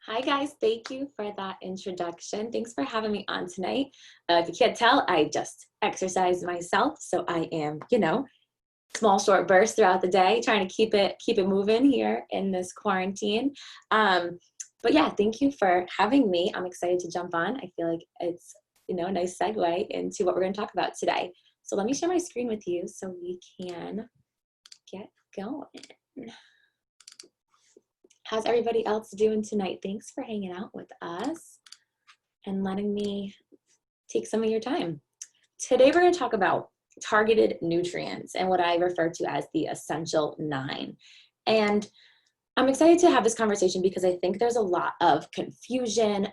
Hi guys, thank you for that introduction. Thanks for having me on tonight. If you can't tell, I just exercised myself, so I am, small short bursts throughout the day, trying to keep it moving here in this quarantine. But yeah, thank you for having me. I'm excited to jump on. I feel like it's a nice segue into what we're going to talk about today. So let me share my screen with you so we can get going. How's everybody else doing tonight? Thanks for hanging out with us and letting me take some of your time. Today we're going to talk about targeted nutrients and what I refer to as the essential 9. And I'm excited to have this conversation because I think there's a lot of confusion,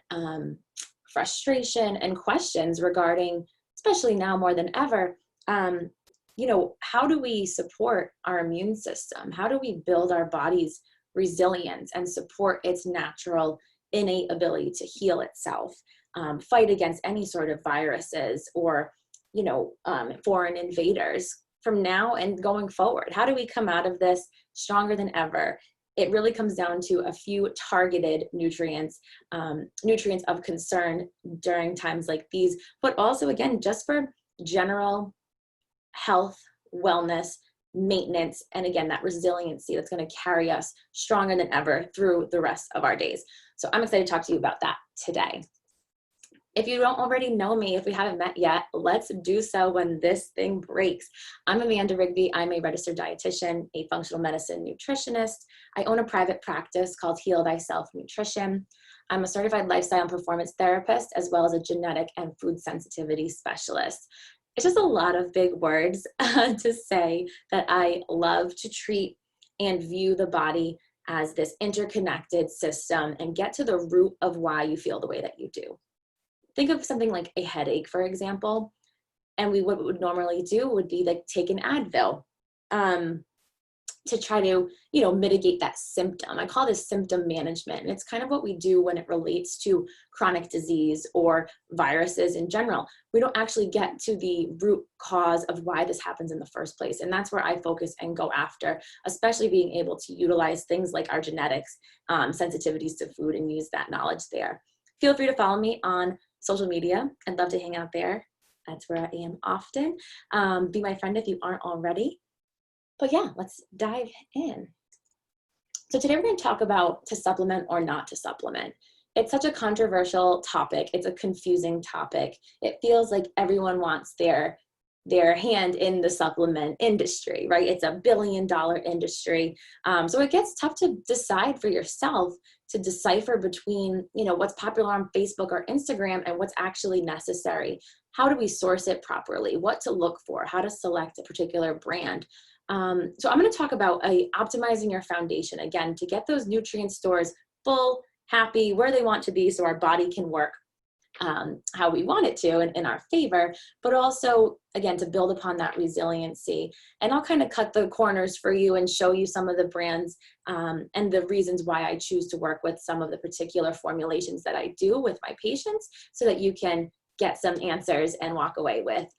frustration, and questions regarding, especially now more than ever, how do we support our immune system? How do we build our body's resilience and support its natural innate ability to heal itself, fight against any sort of viruses or foreign invaders from now and going forward? How do we come out of this stronger than ever? It really comes down to a few targeted nutrients of concern during times like these, but also again just for general health, wellness, maintenance, and again, that resiliency that's going to carry us stronger than ever through the rest of our days. So I'm excited to talk to you about that today. If you don't already know me, if we haven't met yet, let's do so when this thing breaks. I'm Amanda Rigby. I'm a registered dietitian, a functional medicine nutritionist. I own a private practice called Heal Thyself Nutrition. I'm a certified lifestyle and performance therapist, as well as a genetic and food sensitivity specialist. It's just a lot of big words to say that I love to treat and view the body as this interconnected system and get to the root of why you feel the way that you do. Think of something like a headache, for example, and what we would normally do would be like take an Advil to try to, mitigate that symptom. I call this symptom management, and it's kind of what we do when it relates to chronic disease or viruses in general. We don't actually get to the root cause of why this happens in the first place, and that's where I focus and go after, especially being able to utilize things like our genetics, sensitivities to food, and use that knowledge there. Feel free to follow me on social media. I'd love to hang out there. That's where I am often. Be my friend if you aren't already. But yeah, let's dive in. So today we're going to talk about to supplement or not to supplement. It's such a controversial topic. It's a confusing topic. It feels like everyone wants their hand in the supplement industry, right? It's $1 billion industry. So it gets tough to decide for yourself, to decipher between, what's popular on Facebook or Instagram and what's actually necessary. How do we source it properly? What to look for? How to select a particular brand? So I'm going to talk about optimizing your foundation, again, to get those nutrient stores full, happy, where they want to be so our body can work how we want it to and in our favor, but also, again, to build upon that resiliency. And I'll kind of cut the corners for you and show you some of the brands and the reasons why I choose to work with some of the particular formulations that I do with my patients so that you can get some answers and walk away with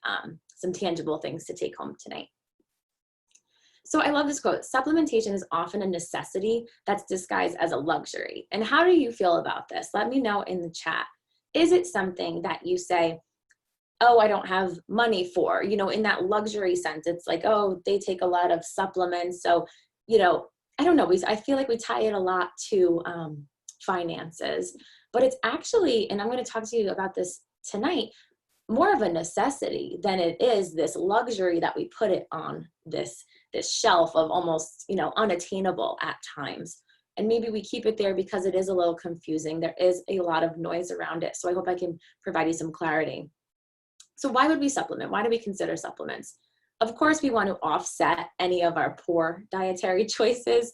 some tangible things to take home tonight. So I love this quote: supplementation is often a necessity that's disguised as a luxury. And how do you feel about this? Let me know in the chat. Is it something that you say, oh, I don't have money for, in that luxury sense? It's like, oh, they take a lot of supplements. So, I don't know. I feel like we tie it a lot to finances, but it's actually, and I'm going to talk to you about this tonight, more of a necessity than it is this luxury that we put it on this shelf of almost, unattainable at times. And maybe we keep it there because it is a little confusing. There is a lot of noise around it. So I hope I can provide you some clarity. So why would we supplement? Why do we consider supplements? Of course, we want to offset any of our poor dietary choices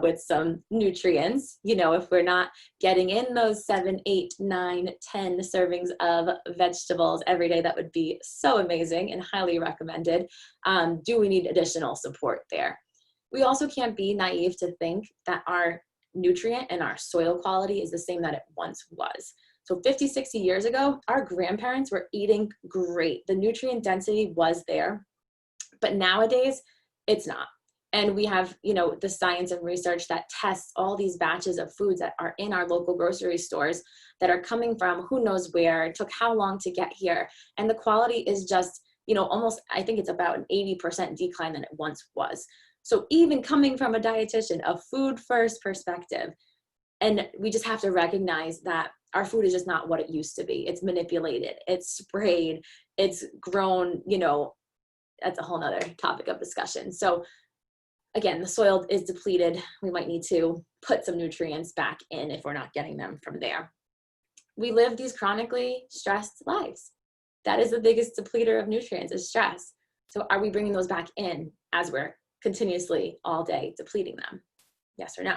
with some nutrients. If we're not getting in those 7, 8, 9, 10 servings of vegetables every day, that would be so amazing and highly recommended. Do we need additional support there? We also can't be naive to think that our nutrient and our soil quality is the same that it once was. So 50, 60 years ago, our grandparents were eating great. The nutrient density was there. But nowadays, it's not. And we have, you know, the science and research that tests all these batches of foods that are in our local grocery stores that are coming from who knows where, it took how long to get here. And the quality is just, you know, almost, I think it's about an 80% decline than it once was. So even coming from a dietitian, a food first perspective, and we just have to recognize that our food is just not what it used to be. It's manipulated, it's sprayed, it's grown, you know, that's a whole nother topic of discussion. So again, the soil is depleted. We might need to put some nutrients back in if we're not getting them from there. We live these chronically stressed lives. That is the biggest depleter of nutrients, is stress. So are we bringing those back in as we're continuously all day depleting them? Yes or no?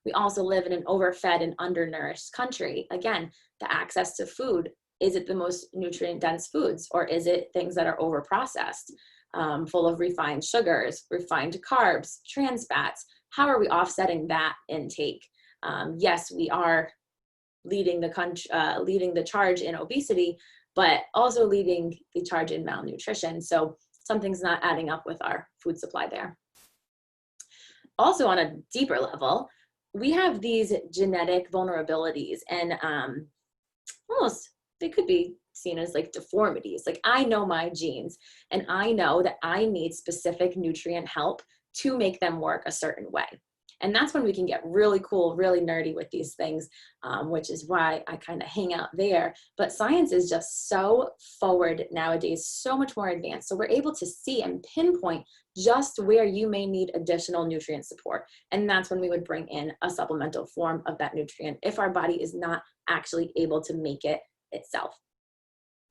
We also live in an overfed and undernourished country. Again, the access to food, is it the most nutrient dense foods, or is it things that are overprocessed, full of refined sugars, refined carbs, trans fats? How are we offsetting that intake? Yes, we are leading the charge in obesity, but also leading the charge in malnutrition. So something's not adding up with our food supply there. Also, on a deeper level, we have these genetic vulnerabilities, and almost they could be seen as like deformities. Like, I know my genes, and I know that I need specific nutrient help to make them work a certain way. And that's when we can get really cool, really nerdy with these things, which is why I kind of hang out there. But science is just so forward nowadays, so much more advanced. So we're able to see and pinpoint just where you may need additional nutrient support. And that's when we would bring in a supplemental form of that nutrient if our body is not actually able to make it itself.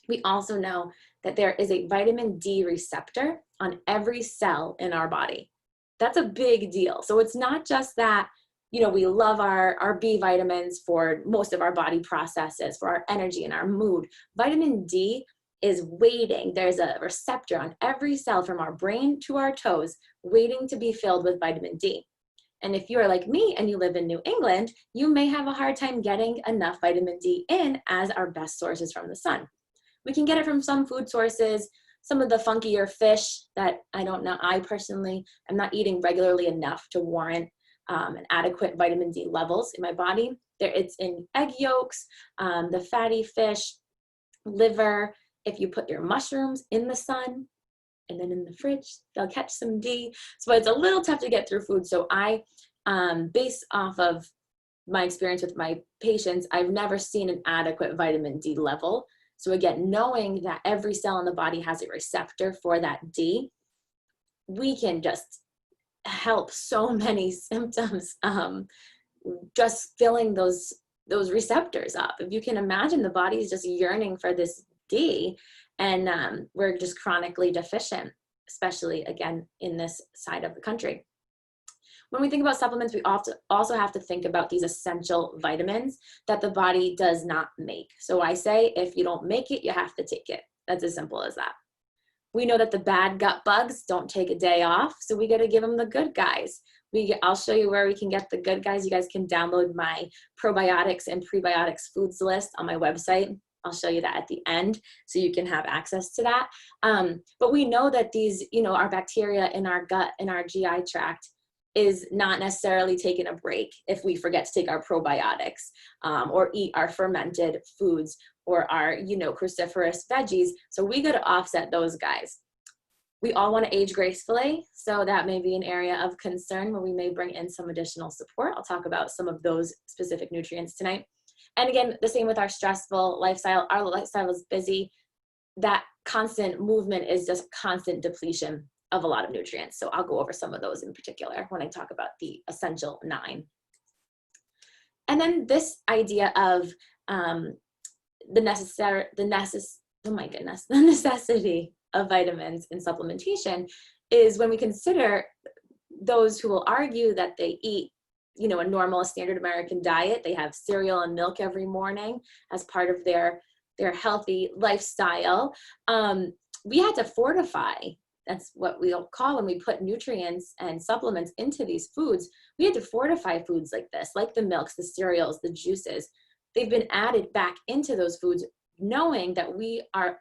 We also know that there is a vitamin D receptor on every cell in our body. That's a big deal. So it's not just that, you know, we love our B vitamins for most of our body processes, for our energy and our mood. Vitamin D is waiting. There's a receptor on every cell from our brain to our toes waiting to be filled with vitamin D. And if you are like me and you live in New England, you may have a hard time getting enough vitamin D in, as our best source is from the sun. We can get it from some food sources, some of the funkier fish that I don't know, I personally am not eating regularly enough to warrant an adequate vitamin D levels in my body. It's in egg yolks, the fatty fish, liver. If you put your mushrooms in the sun and then in the fridge, they'll catch some D. So it's a little tough to get through food. So I, based off of my experience with my patients, I've never seen an adequate vitamin D level. So again, knowing that every cell in the body has a receptor for that D, we can just help so many symptoms, just filling those receptors up. If you can imagine, the body is just yearning for this D, and we're just chronically deficient, especially again in this side of the country. When we think about supplements, we also have to think about these essential vitamins that the body does not make. So I say, if you don't make it, you have to take it. That's as simple as that. We know that the bad gut bugs don't take a day off, so we got to give them the good guys. I'll show you where we can get the good guys. You guys can download my probiotics and prebiotics foods list on my website. I'll show you that at the end so you can have access to that. But we know that these, you know, our bacteria in our gut, in our GI tract, is not necessarily taking a break if we forget to take our probiotics or eat our fermented foods or our, you know, cruciferous veggies. So we got to offset those guys. We all want to age gracefully, so that may be an area of concern where we may bring in some additional support. I'll talk about some of those specific nutrients tonight. And again, the same with our stressful lifestyle. Our lifestyle is busy. That constant movement is just constant depletion of a lot of nutrients. So I'll go over some of those in particular when I talk about the essential 9. And then this idea of the necessity of vitamins in supplementation is when we consider those who will argue that they eat, you know, a normal standard American diet. They have cereal and milk every morning as part of their healthy lifestyle. We had to fortify. That's what we'll call when we put nutrients and supplements into these foods. We had to fortify foods like this, like the milks, the cereals, the juices. They've been added back into those foods, knowing that we are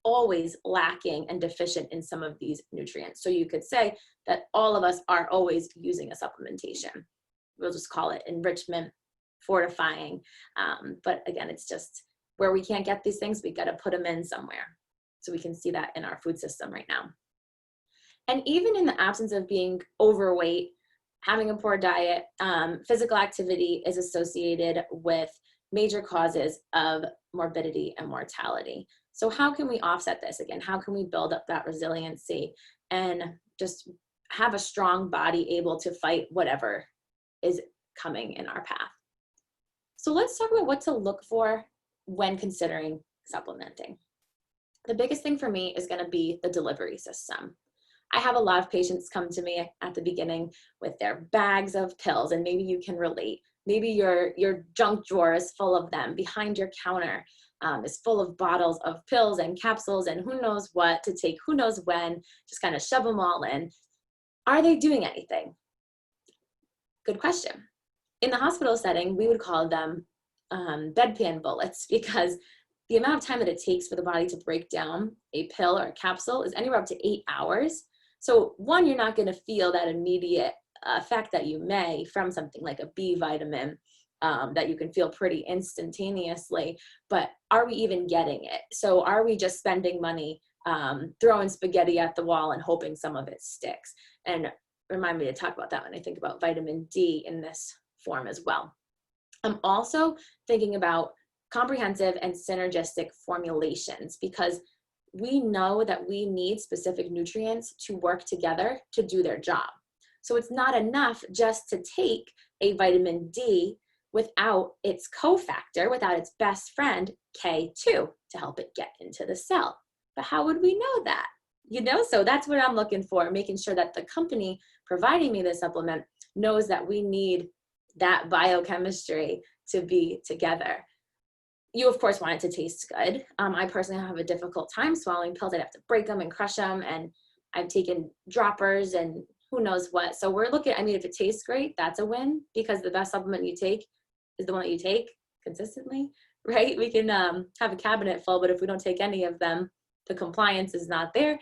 always lacking and deficient in some of these nutrients. So you could say that all of us are always using a supplementation. We'll just call it enrichment, fortifying. But again, it's just where we can't get these things, we got to put them in somewhere. So we can see that in our food system right now. And even in the absence of being overweight, having a poor diet, physical activity is associated with major causes of morbidity and mortality. So how can we offset this? Again, how can we build up that resiliency and just have a strong body able to fight whatever is coming in our path? So let's talk about what to look for when considering supplementing. The biggest thing for me is going to be the delivery system. I have a lot of patients come to me at the beginning with their bags of pills, and maybe you can relate. Maybe your junk drawer is full of them. Behind your counter is full of bottles of pills and capsules and who knows what to take, who knows when, just kind of shove them all in. Are they doing anything? Good question. In the hospital setting, we would call them bedpan bullets, because the amount of time that it takes for the body to break down a pill or a capsule is anywhere up to 8 hours. So one, you're not going to feel that immediate effect that you may from something like a B vitamin that you can feel pretty instantaneously, but are we even getting it? So are we just spending money throwing spaghetti at the wall and hoping some of it sticks? And remind me to talk about that when I think about vitamin D in this form as well. I'm also thinking about comprehensive and synergistic formulations, because we know that we need specific nutrients to work together to do their job. So it's not enough just to take a vitamin D without its cofactor, without its best friend, K2, to help it get into the cell. But how would we know that? So that's what I'm looking for, making sure that the company providing me this supplement knows that we need that biochemistry to be together. You, of course, want it to taste good. I personally have a difficult time swallowing pills. I'd have to break them and crush them, and I've taken droppers and who knows what. So we're looking, if it tastes great, that's a win, because the best supplement you take is the one that you take consistently, right? We can have a cabinet full, but if we don't take any of them, the compliance is not there,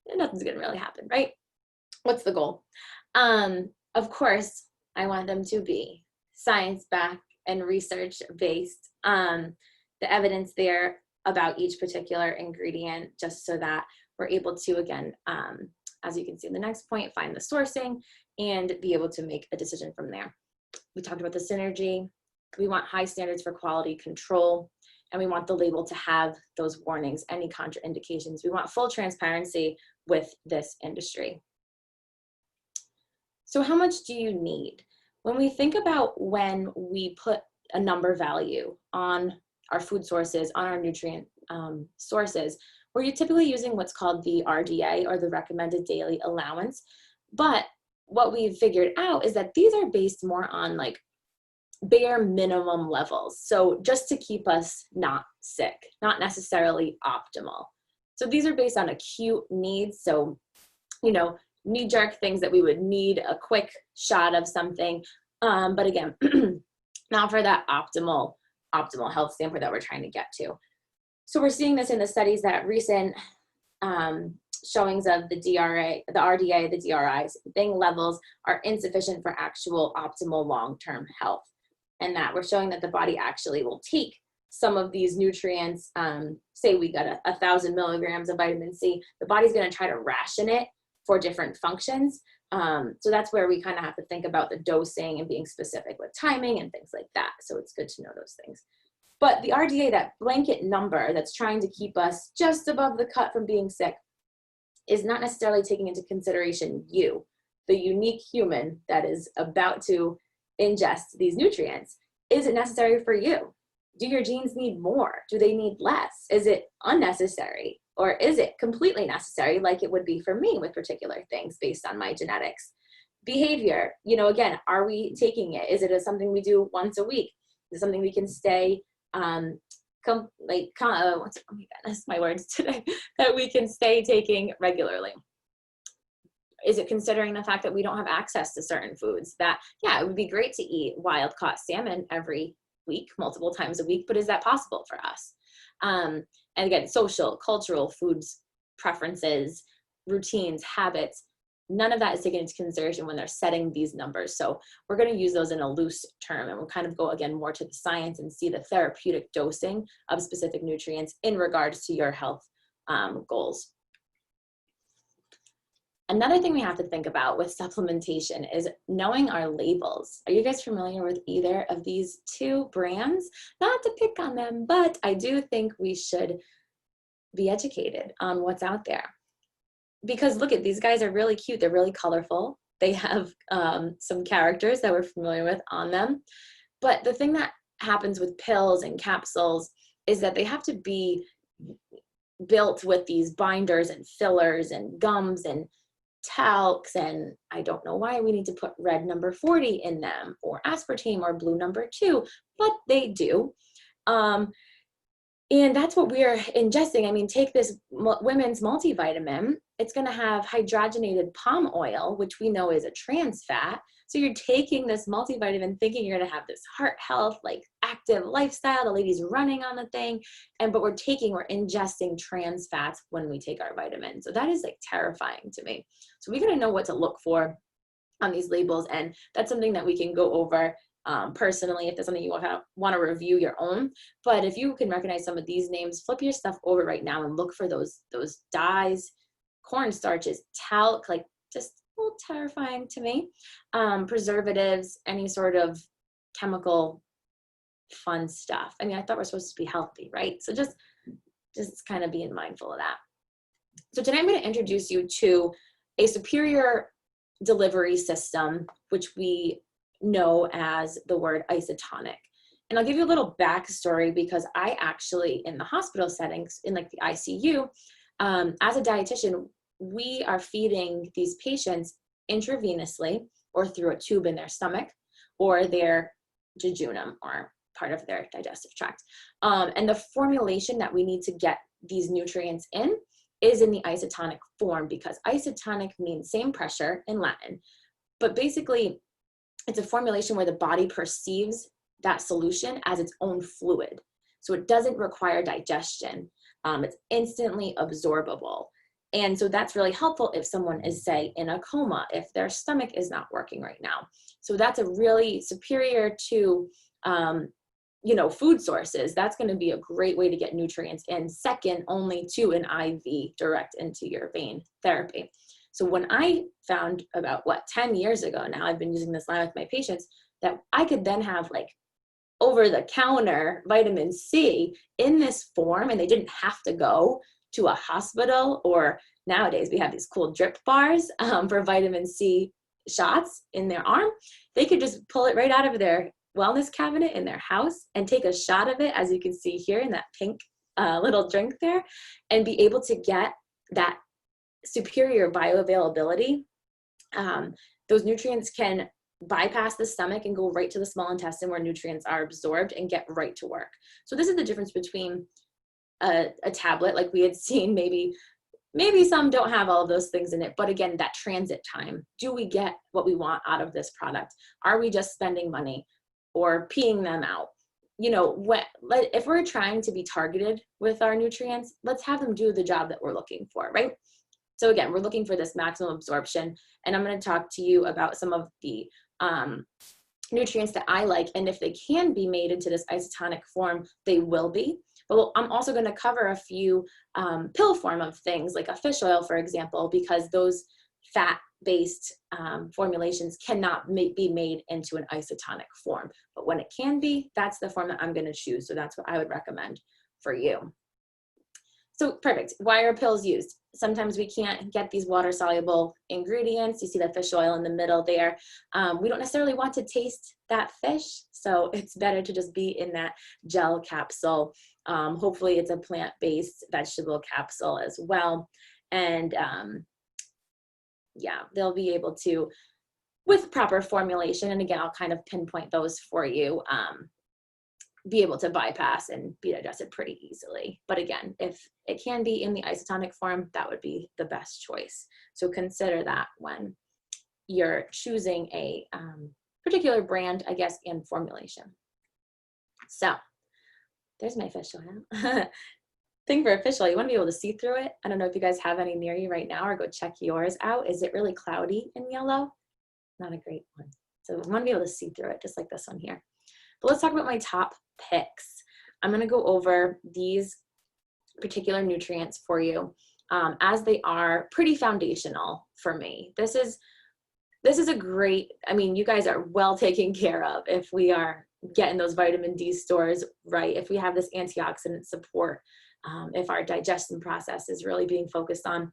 then nothing's gonna really happen, right? What's the goal? Of course, I want them to be science-backed and research-based. The evidence there about each particular ingredient, just so that we're able to, again, as you can see in the next point, find the sourcing and be able to make a decision from there. We talked about the synergy. We want high standards for quality control, and we want the label to have those warnings, any contraindications. We want full transparency with this industry. So how much do you need? When we think about when we put a number value on our food sources, on our nutrient sources, we're typically using what's called the RDA, or the recommended daily allowance. But what we've figured out is that these are based more on like bare minimum levels. So just to keep us not sick, not necessarily optimal. So these are based on acute needs. So, knee-jerk things that we would need a quick shot of something. But again, not for that optimal health standpoint that we're trying to get to. So we're seeing this in the studies that recent showings of the DRA, the RDA, the DRIs, thing levels are insufficient for actual optimal long-term health. And that we're showing that the body actually will take some of these nutrients, say we got 1,000 milligrams of vitamin C, the body's gonna try to ration it for different functions. So that's where we kind of have to think about the dosing and being specific with timing and things like that. So it's good to know those things. But the RDA, that blanket number that's trying to keep us just above the cut from being sick, is not necessarily taking into consideration you, the unique human that is about to ingest these nutrients. Is it necessary for you? Do your genes need more? Do they need less? Is it unnecessary? Or is it completely necessary, like it would be for me with particular things based on my genetics? Behavior, again, are we taking it? Is it something we do once a week? Is it something we can stay, oh my goodness, my words today, that we can stay taking regularly? Is it considering the fact that we don't have access to certain foods? That, yeah, it would be great to eat wild-caught salmon every week, multiple times a week, but is that possible for us? And again, social, cultural, foods, preferences, routines, habits, none of that is taken into consideration when they're setting these numbers. So we're going to use those in a loose term, and we'll kind of go again more to the science and see the therapeutic dosing of specific nutrients in regards to your health goals. Another thing we have to think about with supplementation is knowing our labels. Are you guys familiar with either of these two brands? Not to pick on them, but I do think we should be educated on what's out there. Because look at, these guys are really cute. They're really colorful. They have some characters that we're familiar with on them. But the thing that happens with pills and capsules is that they have to be built with these binders and fillers and gums and talcs, and I don't know why we need to put red number 40 in them, or aspartame, or blue number 2, but they do. And that's what we're ingesting. I mean, take this women's multivitamin. It's going to have hydrogenated palm oil, which we know is a trans fat. So you're taking this multivitamin thinking you're going to have this heart health, like active lifestyle. The lady's running on the thing. But we're ingesting trans fats when we take our vitamins. So that is like terrifying to me. So we got to know what to look for on these labels. And that's something that we can go over personally, if there's something you want to review your own. But if you can recognize some of these names, flip your stuff over right now and look for those dyes, cornstarches, talc, like just a little terrifying to me. Preservatives, any sort of chemical fun stuff. I mean, I thought we're supposed to be healthy, right? So just kind of being mindful of that. So today I'm going to introduce you to a superior delivery system, which we know as the word isotonic. And I'll give you a little backstory, because I actually, in the hospital settings, in like the ICU, as a dietitian, we are feeding these patients intravenously or through a tube in their stomach or their jejunum, or part of their digestive tract. And the formulation that we need to get these nutrients in is in the isotonic form, because isotonic means same pressure in Latin, but basically it's a formulation where the body perceives that solution as its own fluid. So it doesn't require digestion. It's instantly absorbable. And so that's really helpful if someone is, say, in a coma, if their stomach is not working right now. So that's a really superior to, food sources. That's going to be a great way to get nutrients in, second only to an IV direct into your vein therapy. So when I found about 10 years ago now, I've been using this line with my patients, that I could then have like over-the-counter vitamin C in this form, and they didn't have to go to a hospital, or nowadays we have these cool drip bars for vitamin C shots in their arm. They could just pull it right out of their wellness cabinet in their house and take a shot of it, as you can see here in that pink little drink there, and be able to get that superior bioavailability. Those nutrients can bypass the stomach and go right to the small intestine, where nutrients are absorbed, and get right to work. So this is the difference between a tablet, like we had seen. Maybe some don't have all of those things in it, but again, that transit time. Do we get what we want out of this product? Are we just spending money or peeing them out? If we're trying to be targeted with our nutrients, let's have them do the job that we're looking for, right? So again, we're looking for this maximum absorption, and I'm going to talk to you about some of the nutrients that I like, and if they can be made into this isotonic form, they will be. But I'm also going to cover a few pill form of things, like a fish oil, for example, because those fat-based formulations cannot be made into an isotonic form. But when it can be, that's the form that I'm going to choose. So that's what I would recommend for you. So perfect. Why are pills used? Sometimes we can't get these water-soluble ingredients. You see that fish oil in the middle there. We don't necessarily want to taste that fish, so it's better to just be in that gel capsule. Hopefully it's a plant-based vegetable capsule as well. And yeah, they'll be able to, with proper formulation, and again, I'll kind of pinpoint those for you, be able to bypass and be digested pretty easily. But again, if it can be in the isotonic form, that would be the best choice. So consider that when you're choosing a particular brand, I guess, and formulation. So there's my fish oil. Thing for a fish oil, you want to be able to see through it. I don't know if you guys have any near you right now, or go check yours out. Is it really cloudy and yellow? Not a great one. So I want to be able to see through it, just like this one here. But let's talk about my top picks. I'm going to go over these particular nutrients for you as they are pretty foundational for me. This is a great, I mean, you guys are well taken care of if we are getting those vitamin D stores right, if we have this antioxidant support, if our digestion process is really being focused on.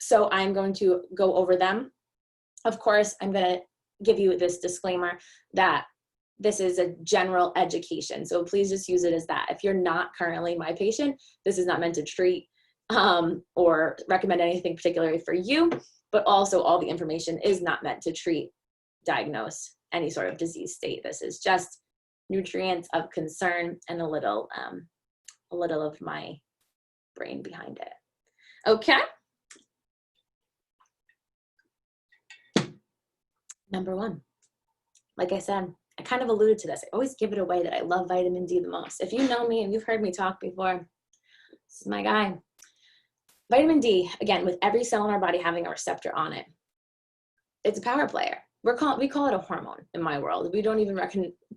So I'm going to go over them. Of course, I'm going to give you this disclaimer that this is a general education. So please just use it as that. If you're not currently my patient, this is not meant to treat or recommend anything particularly for you, but also all the information is not meant to treat, diagnose any sort of disease state. This is just nutrients of concern and a little of my brain behind it. Okay. Number one, like I said, I kind of alluded to this. I always give it away that I love vitamin D the most. If you know me and you've heard me talk before, this is my guy. Vitamin D, again, with every cell in our body having a receptor on it, it's a power player. We call it a hormone in my world. We don't even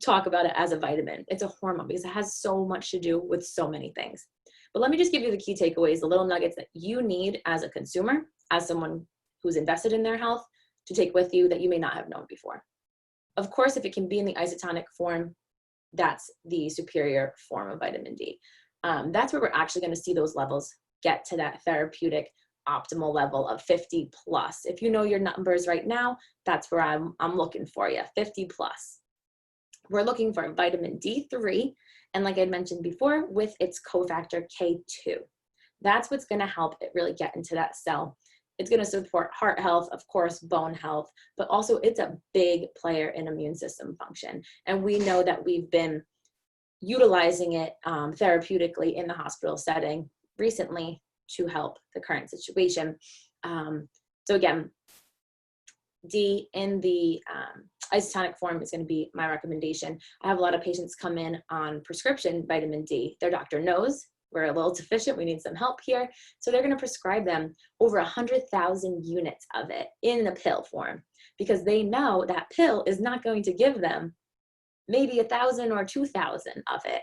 talk about it as a vitamin. It's a hormone because it has so much to do with so many things. But let me just give you the key takeaways, the little nuggets that you need as a consumer, as someone who's invested in their health, to take with you that you may not have known before. Of course, if it can be in the isotonic form, that's the superior form of vitamin D. That's where we're actually going to see those levels get to that therapeutic optimal level of 50 plus. If you know your numbers right now, that's where I'm looking for you, 50 plus. We're looking for vitamin D3, and like I mentioned before, with its cofactor K2. That's what's going to help it really get into that cell. It's going to support heart health, of course, bone health, but also it's a big player in immune system function. And we know that we've been utilizing it therapeutically in the hospital setting recently to help the current situation. So again, D in the isotonic form is going to be my recommendation. I have a lot of patients come in on prescription vitamin D. Their doctor knows we're a little deficient, we need some help here. So they're going to prescribe them over 100,000 units of it in a pill form, because they know that pill is not going to give them maybe 1,000 or 2,000 of it.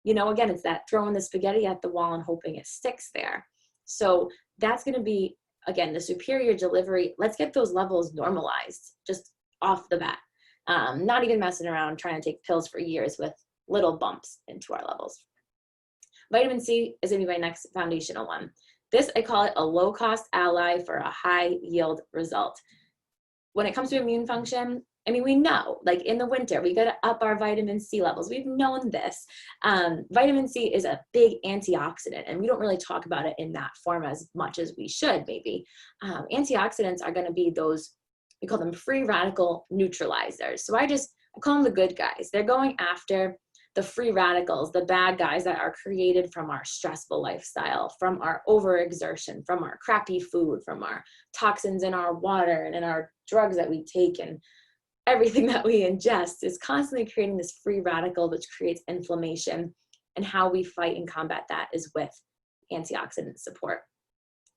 You know, again, it's that throwing the spaghetti at the wall and hoping it sticks there. So that's going to be, again, the superior delivery. Let's get those levels normalized just off the bat. Not even messing around trying to take pills for years with little bumps into our levels. Vitamin C is going to be my next foundational one. This, I call it a low-cost ally for a high-yield result. When it comes to immune function, I mean, we know, like in the winter, we got to up our vitamin C levels. We've known this. Vitamin C is a big antioxidant, and we don't really talk about it in that form as much as we should, maybe. Antioxidants are going to be those, we call them free radical neutralizers. So I call them the good guys. They're going after the free radicals, the bad guys that are created from our stressful lifestyle, from our overexertion, from our crappy food, from our toxins in our water and in our drugs that we take, and everything that we ingest is constantly creating this free radical, which creates inflammation. And how we fight and combat that is with antioxidant support.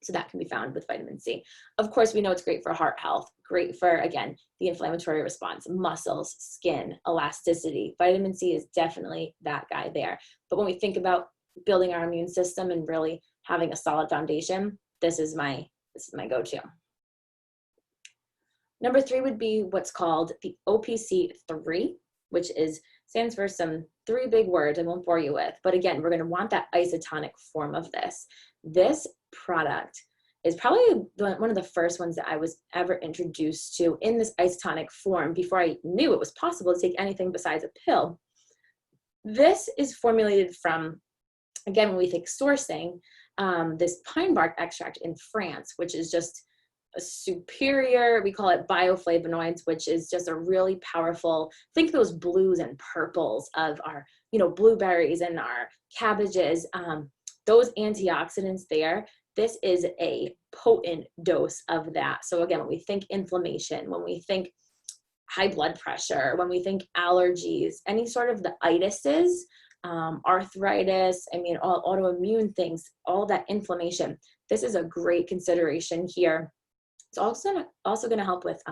So that can be found with vitamin C. Of course, we know it's great for heart health, great for, again, the inflammatory response, muscles, skin, elasticity. Vitamin C is definitely that guy there. But when we think about building our immune system and really having a solid foundation, this is my go-to. Number 3 would be what's called the OPC-3, which stands for some 3 big words I won't bore you with. But again, we're going to want that isotonic form of this. This product is probably one of the first ones that I was ever introduced to in this isotonic form before I knew it was possible to take anything besides a pill. This is formulated from, again, when we think sourcing, this pine bark extract in France, which is just a superior, we call it bioflavonoids, which is just a really powerful, think those blues and purples of our, blueberries and our cabbages, those antioxidants there. This is a potent dose of that. So again, when we think inflammation, when we think high blood pressure, when we think allergies, any sort of the itises, arthritis, I mean, all autoimmune things, all that inflammation, this is a great consideration here. It's also going to help with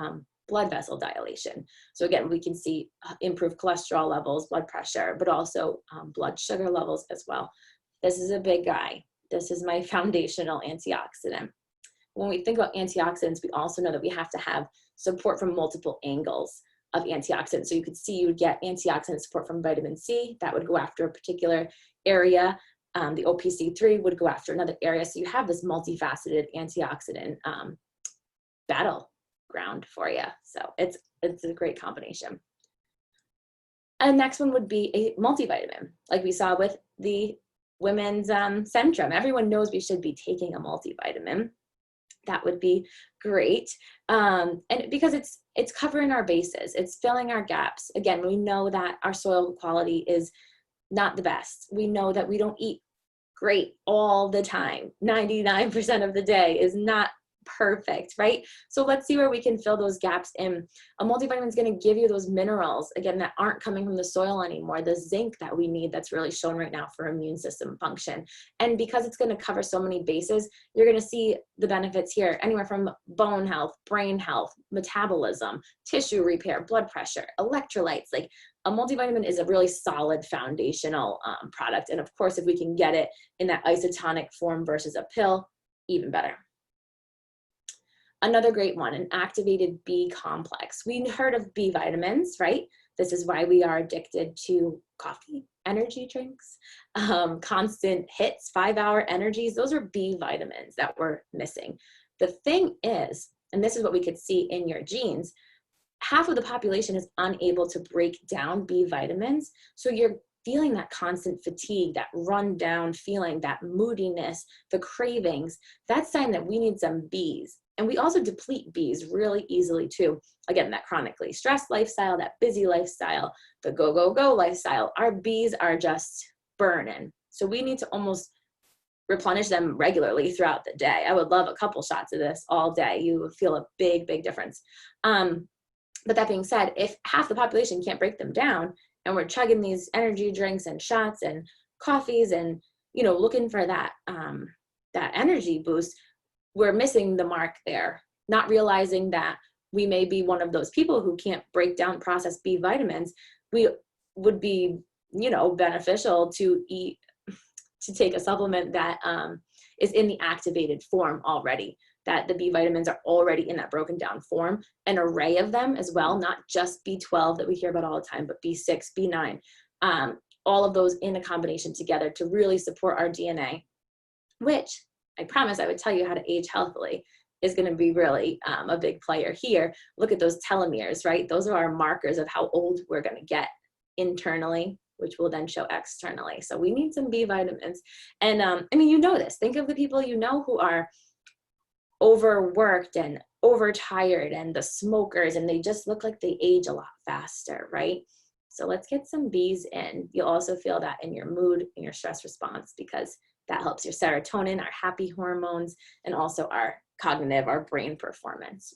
blood vessel dilation. So again, we can see improved cholesterol levels, blood pressure, but also blood sugar levels as well. This is a big guy. This is my foundational antioxidant. When we think about antioxidants, we also know that we have to have support from multiple angles of antioxidants. So you could see you would get antioxidant support from vitamin C. That would go after a particular area. The OPC-3 would go after another area. So you have this multifaceted antioxidant battleground for you. So it's a great combination. And next one would be a multivitamin, like we saw with the women's Centrum. Everyone knows we should be taking a multivitamin. That would be great. And because it's covering our bases, it's filling our gaps. Again, we know that our soil quality is not the best. We know that we don't eat great all the time. 99% of the day is not perfect, right? So let's see where we can fill those gaps in. A multivitamin is going to give you those minerals, again, that aren't coming from the soil anymore, the zinc that we need that's really shown right now for immune system function. And because it's going to cover so many bases, you're going to see the benefits here, anywhere from bone health, brain health, metabolism, tissue repair, blood pressure, electrolytes. Like, a multivitamin is a really solid foundational product. And of course, if we can get it in that isotonic form versus a pill, even better. Another great one, an activated B complex. We heard of B vitamins, right? This is why we are addicted to coffee, energy drinks, constant hits, 5-hour energies. Those are B vitamins that we're missing. The thing is, and this is what we could see in your genes, half of the population is unable to break down B vitamins. So you're feeling that constant fatigue, that run down feeling, that moodiness, the cravings. That's sign that we need some Bs. And we also deplete Bs really easily too. Again, that chronically stressed lifestyle, that busy lifestyle, the go, go, go lifestyle, our Bs are just burning. So we need to almost replenish them regularly throughout the day. I would love a couple shots of this all day. You will feel a big, big difference. But that being said, if half the population can't break them down, and we're chugging these energy drinks and shots and coffees and, you know, looking for that, that energy boost, we're missing the mark there, not realizing that we may be one of those people who can't break down processed B vitamins. We would be, you know, beneficial to take a supplement that is in the activated form already, that the B vitamins are already in that broken down form, an array of them as well, not just B12 that we hear about all the time, but B6, B9, all of those in a combination together to really support our DNA, which I promise I would tell you how to age healthily is going to be really a big player here. Look at those telomeres, right? Those are our markers of how old we're going to get internally, which will then show externally. So we need some B vitamins. And I mean, you know this. Think of the people you know who are overworked and overtired and the smokers, and they just look like they age a lot faster, right? So let's get some Bs in. You'll also feel that in your mood and your stress response, because that helps your serotonin, our happy hormones, and also our cognitive, our brain performance.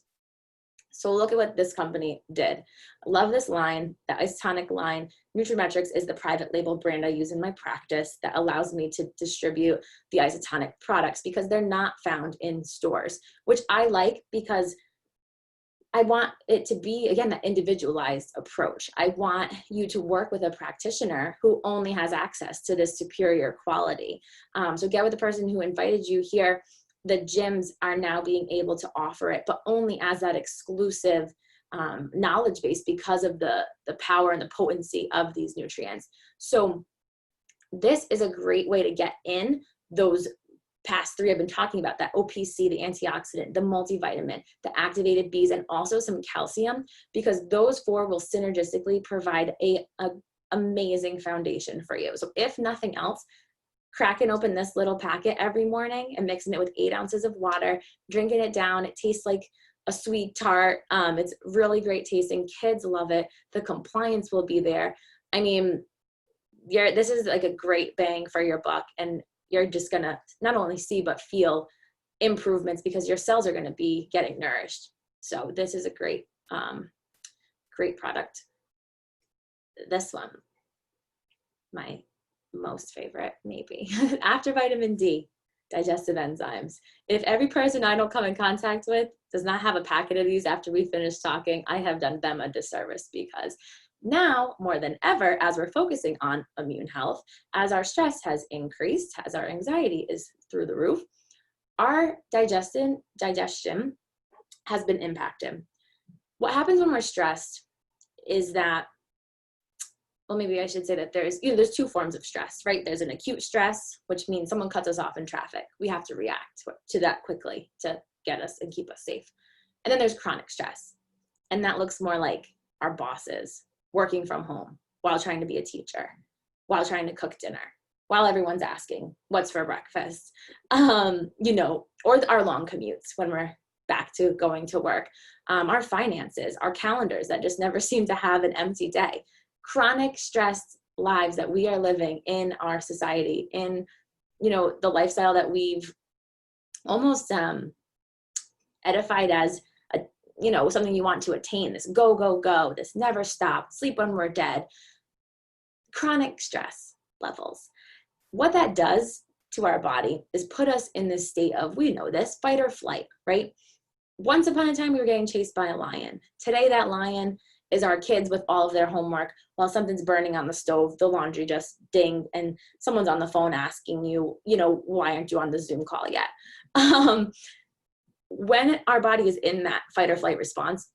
So look at what this company did. I love this line, the Isotonic line. Nutrimetrics is the private label brand I use in my practice that allows me to distribute the Isotonic products because they're not found in stores, which I like because I want it to be, again, that individualized approach. I want you to work with a practitioner who only has access to this superior quality. So get with the person who invited you here. The gyms are now being able to offer it, but only as that exclusive knowledge base because of the power and the potency of these nutrients. So this is a great way to get in those past three I've been talking about, that OPC, the antioxidant, the multivitamin, the activated Bs, and also some calcium, because those four will synergistically provide a amazing foundation for you. So if nothing else, cracking open this little packet every morning and mixing it with 8 ounces of water, drinking it down. It tastes like a sweet tart. It's really great tasting. Kids love it. The compliance will be there. I mean, this is like a great bang for your buck, and you're just gonna not only see but feel improvements because your cells are gonna be getting nourished. So this is a great great product. This one, my most favorite, maybe. After vitamin D, digestive enzymes. If every person I don't come in contact with does not have a packet of these after we finish talking, I have done them a disservice, because now more than ever, as we're focusing on immune health, as our stress has increased, as our anxiety is through the roof, our digestion has been impacted. What happens when we're stressed is that, well, maybe I should say that there's two forms of stress, right? There's an acute stress, which means someone cuts us off in traffic. We have to react to that quickly to get us and keep us safe. And then there's chronic stress. And that looks more like our bosses working from home while trying to be a teacher, while trying to cook dinner, while everyone's asking what's for breakfast, or our long commutes when we're back to going to work, our finances, our calendars that just never seem to have an empty day. Chronic stressed lives that we are living in our society, in the lifestyle that we've almost edified as something you want to attain, this go, go, go, this never stop, sleep when we're dead. Chronic stress levels. What that does to our body is put us in this state of, we know this, fight or flight, right? Once upon a time, we were getting chased by a lion. Today, that lion is our kids with all of their homework while something's burning on the stove, the laundry just dinged, and someone's on the phone asking you, why aren't you on the Zoom call yet? When our body is in that fight or flight response,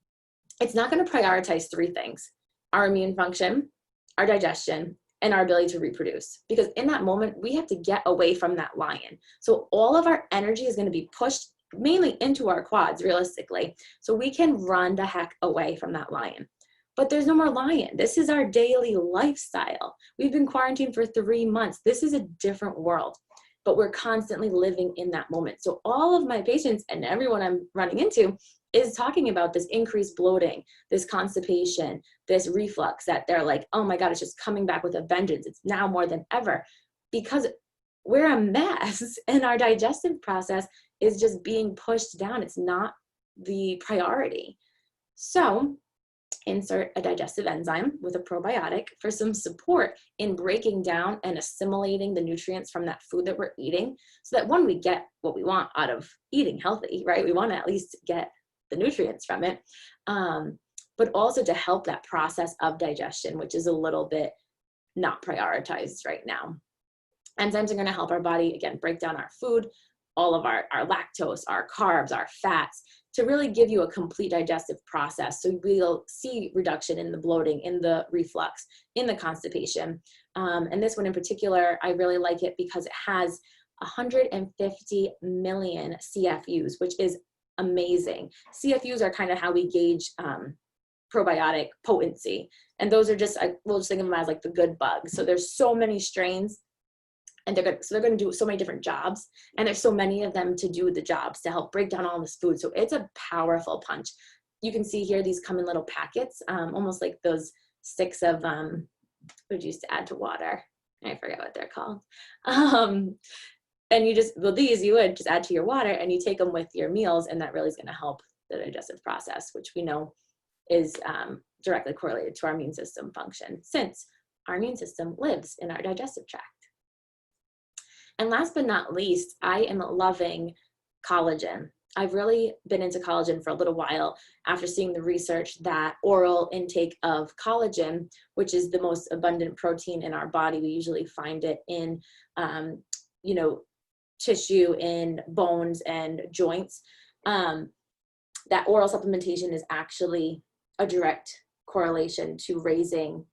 it's not going to prioritize three things: our immune function, our digestion, and our ability to reproduce. Because in that moment, we have to get away from that lion. So all of our energy is going to be pushed mainly into our quads, realistically, so we can run the heck away from that lion. But there's no more lion. This is our daily lifestyle. We've been quarantined for 3 months. This is a different world, but we're constantly living in that moment. So all of my patients and everyone I'm running into is talking about this increased bloating, this constipation, this reflux, that they're like, oh my God, it's just coming back with a vengeance. It's now more than ever, because we're a mess and our digestive process is just being pushed down. It's not the priority. So insert a digestive enzyme with a probiotic for some support in breaking down and assimilating the nutrients from that food that we're eating, so that when we get what we want out of eating healthy, right? We want to at least get the nutrients from it, but also to help that process of digestion, which is a little bit not prioritized right now. Enzymes are going to help our body, again, break down our food, all of our lactose, our carbs, our fats, to really give you a complete digestive process. So we'll see reduction in the bloating, in the reflux, in the constipation. And this one in particular, I really like it because it has 150 million CFUs, which is amazing. CFUs are kind of how we gauge probiotic potency. And those are just, we'll just think of them as like the good bugs. So there's so many strains, and they're going to do so many different jobs, and there's so many of them to do the jobs to help break down all this food. So it's a powerful punch. You can see here, these come in little packets, almost like those sticks of what you used to add to water. I forget what they're called. And these you would just add to your water, and you take them with your meals, and that really is going to help the digestive process, which we know is directly correlated to our immune system function, since our immune system lives in our digestive tract. And last but not least, I am loving collagen. I've really been into collagen for a little while after seeing the research that oral intake of collagen, which is the most abundant protein in our body, we usually find it in, tissue, in bones and joints, that oral supplementation is actually a direct correlation to raising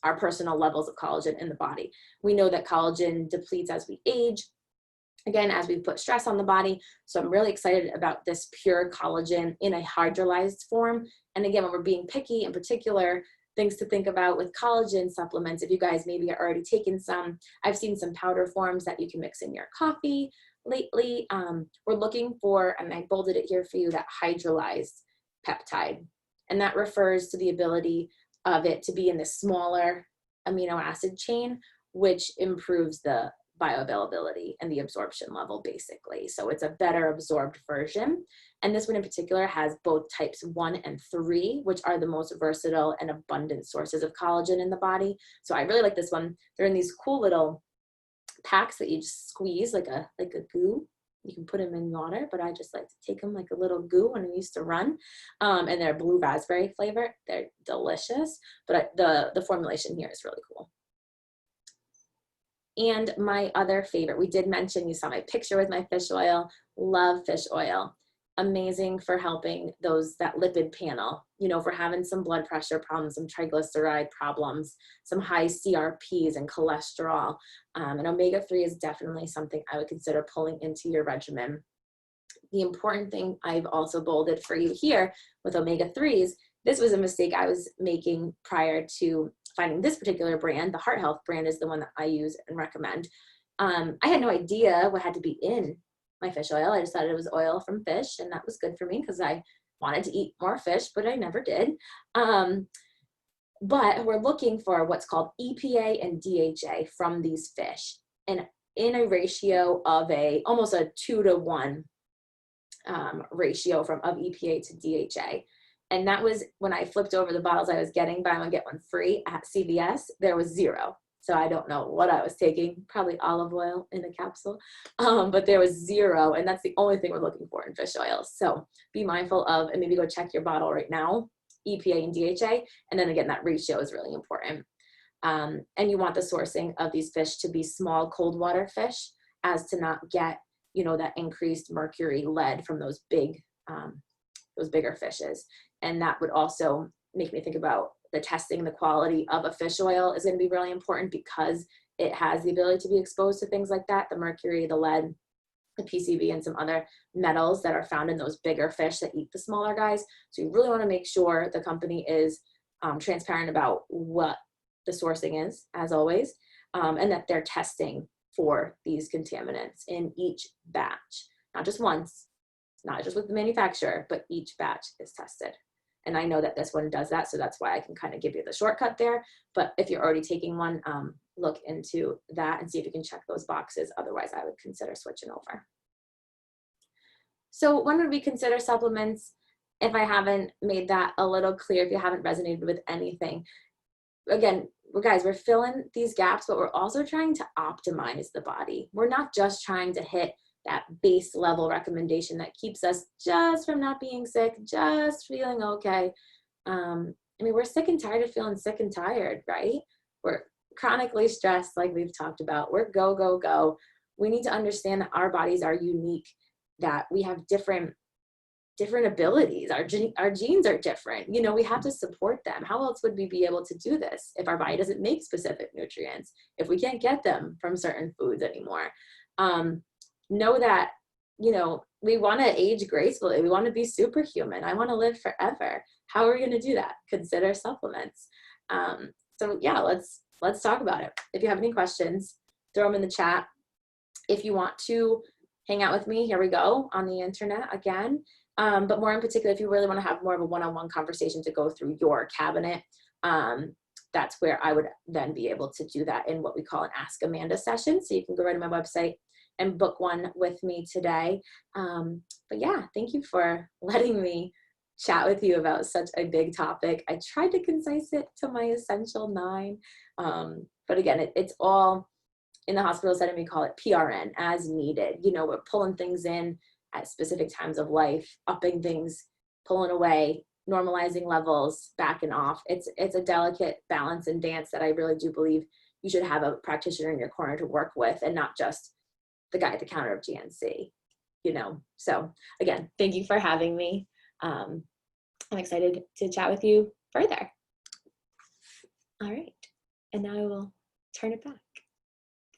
our personal levels of collagen in the body. We know that collagen depletes as we age, again, as we put stress on the body. So I'm really excited about this pure collagen in a hydrolyzed form. And again, when we're being picky, in particular, things to think about with collagen supplements, if you guys maybe are already taking some, I've seen some powder forms that you can mix in your coffee lately. We're looking for, and I bolded it here for you, that hydrolyzed peptide. And that refers to the ability of it to be in the smaller amino acid chain, which improves the bioavailability and the absorption level, basically. So it's a better absorbed version. And this one in particular has both types 1 and 3, which are the most versatile and abundant sources of collagen in the body. So I really like this one. They're in these cool little packs that you just squeeze like a goo. You can put them in water, but I just like to take them like a little goo when I used to run. And they're blue raspberry flavor. They're delicious, but the formulation here is really cool. And my other favorite, we did mention, you saw my picture with my fish oil. Love fish oil. Amazing for helping that lipid panel, you know, if we're having some blood pressure problems, some triglyceride problems, some high CRPs and cholesterol. And omega-3 is definitely something I would consider pulling into your regimen. The important thing I've also bolded for you here with omega-3s, this was a mistake I was making prior to finding this particular brand. The Heart Health brand is the one that I use and recommend. I had no idea what had to be in my fish oil. I just thought it was oil from fish, and that was good for me because I wanted to eat more fish, but I never did. But we're looking for what's called EPA and DHA from these fish, and in a ratio of almost a 2-to-1 ratio of EPA to DHA. And that was when I flipped over the bottles I was getting, buy one, get one free at CVS, there was 0. So I don't know what I was taking, probably olive oil in a capsule, but there was 0. And that's the only thing we're looking for in fish oils. So be mindful of, and maybe go check your bottle right now, EPA and DHA. And then again, that ratio is really important. And you want the sourcing of these fish to be small, cold water fish, as to not get, you know, that increased mercury, lead from those bigger fishes. And that would also make me think about the testing, the quality of a fish oil is going to be really important because it has the ability to be exposed to things like that, the mercury, the lead, the PCB, and some other metals that are found in those bigger fish that eat the smaller guys. So you really want to make sure the company is transparent about what the sourcing is, as always, and that they're testing for these contaminants in each batch, not just once, not just with the manufacturer, but each batch is tested. And I know that this one does that, so that's why I can kind of give you the shortcut there. But if you're already taking one, look into that and see if you can check those boxes. Otherwise, I would consider switching over. So when would we consider supplements? If I haven't made that a little clear, if you haven't resonated with anything, again, guys, we're filling these gaps, but we're also trying to optimize the body. We're not just trying to hit that base level recommendation that keeps us just from not being sick, just feeling okay. I mean, we're sick and tired of feeling sick and tired, right? We're chronically stressed, like we've talked about. We're go, go, go. We need to understand that our bodies are unique, that we have different abilities. Our genes are different. You know, we have to support them. How else would we be able to do this if our body doesn't make specific nutrients, if we can't get them from certain foods anymore? Know that, you know, we want to age gracefully. We want to be superhuman. I want to live forever. How are we going to do that? Consider supplements. So yeah, let's talk about it. If you have any questions, throw them in the chat. If you want to hang out with me, here we go on the internet again. But more in particular, if you really want to have more of a one-on-one conversation to go through your cabinet, that's where I would then be able to do that in what we call an Ask Amanda session. So you can go right to my website and book one with me today. But yeah, thank you for letting me chat with you about such a big topic. I tried to concise it to my essential 9. But again, it's all in the hospital setting. We call it PRN, as needed. You know, we're pulling things in at specific times of life, upping things, pulling away, normalizing levels, backing off. It's a delicate balance and dance that I really do believe you should have a practitioner in your corner to work with, and not just the guy at the counter of GNC, you know. So again, thank you for having me. I'm excited to chat with you further. All right, and now I will turn it back.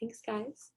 Thanks, guys.